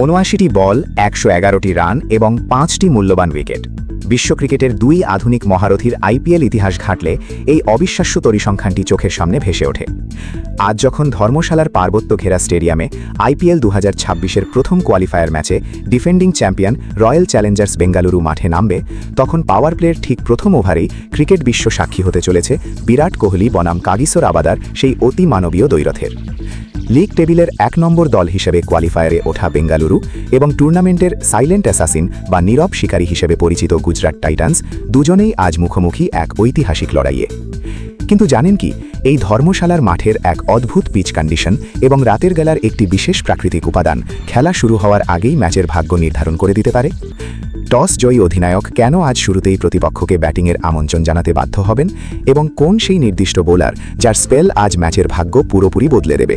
৭৯টি বল, ১১১টি run এবং ৫টি মূল্যবান উইকেট। বিশ্ব ক্রিকেটের দুই আধুনিক মহারথীর আইপিএল ইতিহাস ঘাঁটলে এই অবিশ্বাস্য পরিসংখ্যানটি চোখের সামনে ভেসে ওঠে। আজ যখন ধর্মশালার পার্বত্য ঘেরা স্টেডিয়ামে আইপিএল ২০২৬-এর প্রথম কোয়ালিফায়ার ম্যাচে defending champion royal Challengers Bengaluru মাঠে নামবে, তখন পাওয়ার প্লের ঠিক প্রথম ওভারেই ক্রিকেট বিশ্ব সাক্ষী হতে চলেছে বিরাট কোহলি বনাম কাগিসো রাবাদার সেই অতি মানবীয় দ্বৈরথের। লিগ টেবিলের ১ নম্বর দল হিসেবে কোয়ালিফায়ারে ওঠা বেঙ্গালুরু এবং টুর্নামেন্টের সাইলেন্ট অ্যাসাসিন বা নীরব শিকারী হিসেবে পরিচিত গুজরাট টাইটান্স দুজনেই আজ মুখোমুখি এক ঐতিহাসিক লড়াইয়ে। কিন্তু জানেন কি, এই ধর্মশালার মাঠের এক অদ্ভুত পিচ কন্ডিশন এবং রাতের বেলার একটি বিশেষ প্রাকৃতিক উপাদান খেলা শুরু হওয়ার আগেই ম্যাচের ভাগ্য নির্ধারণ করে দিতে পারে? টস জয়ী অধিনায়ক কেন আজ শুরুতেই প্রতিপক্ষকে ব্যাটিংয়ের আমন্ত্রণ জানাতে বাধ্য হবেন এবং কোন সেই নির্দিষ্ট বোলার যার স্পেল আজ ম্যাচের ভাগ্য পুরোপুরি বদলে দেবে?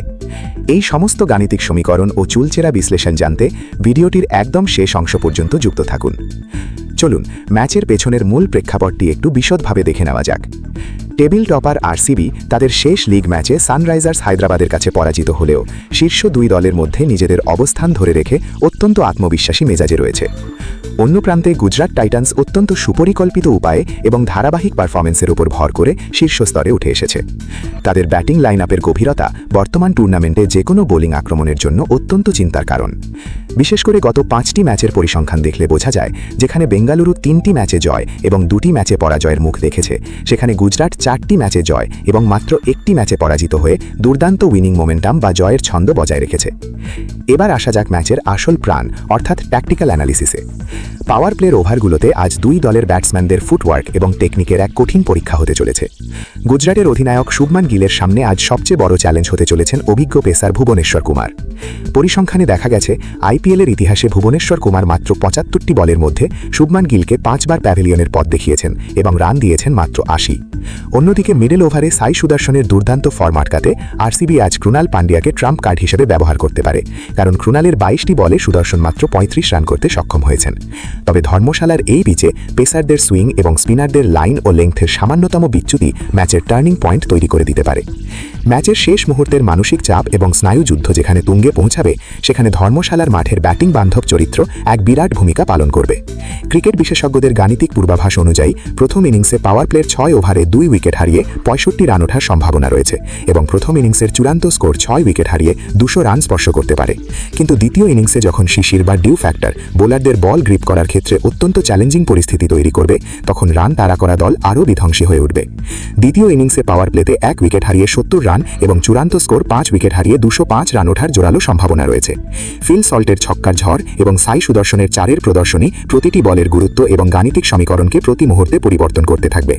এই সমস্ত গাণিতিক সমীকরণ ও চুলচেরা বিশ্লেষণ জানতে ভিডিওটির একদম শেষ অংশ পর্যন্ত যুক্ত থাকুন। চলুন ম্যাচের পেছনের মূল প্রেক্ষাপটটি একটু বিশদভাবে দেখে নেওয়া যাক। টেবিল টপার আরসিবি তাদের শেষ লিগ ম্যাচে সানরাইজার্স হায়দ্রাবাদের কাছে পরাজিত হলেও শীর্ষ দুই দলের মধ্যে নিজেদের অবস্থান ধরে রেখে অত্যন্ত আত্মবিশ্বাসী মেজাজে রয়েছে। অন্য প্রান্তে গুজরাট টাইটান্স অত্যন্ত সুপরিকল্পিত উপায়ে এবং ধারাবাহিক পারফরমেন্সের উপর ভর করে শীর্ষ স্তরে উঠে এসেছে। তাদের ব্যাটিং লাইন আপের গভীরতা বর্তমান টুর্নামেন্টে যে কোনো বোলিং আক্রমণের জন্য অত্যন্ত চিন্তার কারণ। বিশেষ করে গত 5টি ম্যাচের পরিসংখ্যান দেখলে বোঝা যায়, যেখানে বেঙ্গালুরু 3টি ম্যাচে জয় এবং 2টি ম্যাচে পরাজয়ের মুখ দেখেছে, সেখানে গুজরাট 4টি ম্যাচে জয় এবং মাত্র 1টি ম্যাচে পরাজিত হয়ে দুর্দান্ত উইনিং মোমেন্টাম বা জয়ের ছন্দ বজায় রেখেছে। এবার আসা যাক ম্যাচের আসল প্রাণ অর্থাৎ ট্যাকটিক্যাল অ্যানালিসিসে। পাওয়ার প্লের ওভারগুলোতে আজ দুই দলের ব্যাটসম্যানদের ফুটওয়ার্ক এবং টেকনিকের এক কঠিন পরীক্ষা হতে চলেছে। গুজরাটের অধিনায়ক শুভমান গিলের সামনে আজ সবচেয়ে বড় চ্যালেঞ্জ হতে চলেছেন অভিজ্ঞ পেসার ভুবনেশ্বর কুমার। পরিসংখ্যানে দেখা গেছে, আইপিএলের ইতিহাসে ভুবনেশ্বর কুমার মাত্র ৭৫টি বলের মধ্যে শুভমান গিলকে 5বার প্যাভিলিয়নের পথ দেখিয়েছেন এবং রান দিয়েছেন মাত্র ৮০। অন্যদিকে মিডল ওভারে সাই সুদর্শনের দুর্দান্ত ফর্ম আটকাতে আরসিবি আজ ক্রুনাল পান্ডিয়াকে ট্রাম্প কার্ড হিসেবে ব্যবহার করতে পারে, কারণ ক্রুনালের 22টি বলে সুদর্শন মাত্র 35 রান করতে সক্ষম হয়েছেন। তবে ধর্মশালার এই পিচে পেসারদের সুইং এবং স্পিনারদের লাইন ও লেংথের সামান্যতম বিচ্যুতি ম্যাচের টার্নিং পয়েন্ট তৈরি করে দিতে পারে। ম্যাচের শেষ মুহূর্তের মানসিক চাপ এবং স্নায়ুযুদ্ধ যেখানে তুঙ্গে পৌঁছাবে, সেখানে ধর্মশালার মাঠের ব্যাটিং বান্ধব চরিত্র এক বিরাট ভূমিকা পালন করবে। ক্রিকেট বিশেষজ্ঞদের গাণিতিক পূর্বাভাস অনুযায়ী প্রথম ইনিংসে পাওয়ার প্লের 6 ওভারে 2 উইকেট হারিয়ে 65 রান ওঠার সম্ভাবনা রয়েছে এবং প্রথম ইনিংসের চূড়ান্ত স্কোর 6 উইকেট হারিয়ে 200 রান স্পর্শ করতে পারে। কিন্তু দ্বিতীয় ইনিংসে যখন শিশির বা ডিউ ফ্যাক্টর বোলারদের বল গ্রিপ করার ক্ষেত্রে অত্যন্ত চ্যালেঞ্জিং পরিস্থিতি তৈরি করবে, তখন রান তাড়া করা দল আরও বিধ্বংসী হয়ে উঠবে। দ্বিতীয় ইনিংসে পাওয়ার প্লেতে 1 উইকেট হারিয়ে 70 রান এবং চূড়ান্ত স্কোর 5 উইকেট হারিয়ে 205 রান ওঠার জোরালো সম্ভাবনা রয়েছে। ফিল সল্টের ছক্কার ঝড় এবং সাই সুদর্শনের 4-এর প্রদর্শনী প্রতিটি বলের গুরুত্ব এবং গাণিতিক সমীকরণকে প্রতি মুহূর্তে পরিবর্তন করতে থাকবে।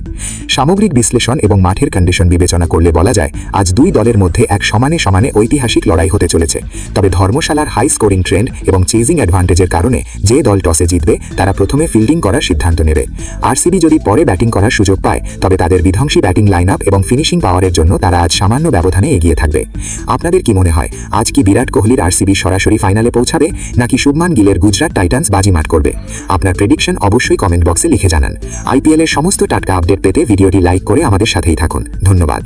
সামগ্রিক বিশ্লেষণ এবং মাঠের কন্ডিশন বিবেচনা করলে বলা যায়, আজ দুই দলের মধ্যে এক সমানে সমানে ঐতিহাসিক লড়াই হতে চলেছে। তবে ধর্মশালার হাই স্কোরিং ট্রেন্ড এবং চেজিং অ্যাডভান্টেজের কারণে যে দল টসে জিতবে তারা প্রথমে ফিল্ডিং করার সিদ্ধান্ত নেবে। আরসিবি যদি পরে ব্যাটিং করার সুযোগ পায়, তবে তাদের বিধ্বংসী ব্যাটিং লাইন আপ এবং ফিনিশিং পাওয়ারের জন্য তারা আজ সামান্য ব্যবধানে এগিয়ে থাকবে। আপনাদের কি মনে হয়, আজ কি বিরাট কোহলির আরসিবি সরাসরি ফাইনালে পৌঁছাবে, নাকি শুভমান গিলের গুজরাট টাইটান্স বাজিমাত করবে? আপনার প্রেডিকশন অবশ্যই কমেন্ট বক্সে লিখে জানান। আইপিএলের সমস্ত টাটকা আপডেট পেতে ভিডিওটি লাইক করে আমাদের সাথেই থাকুন। ধন্যবাদ।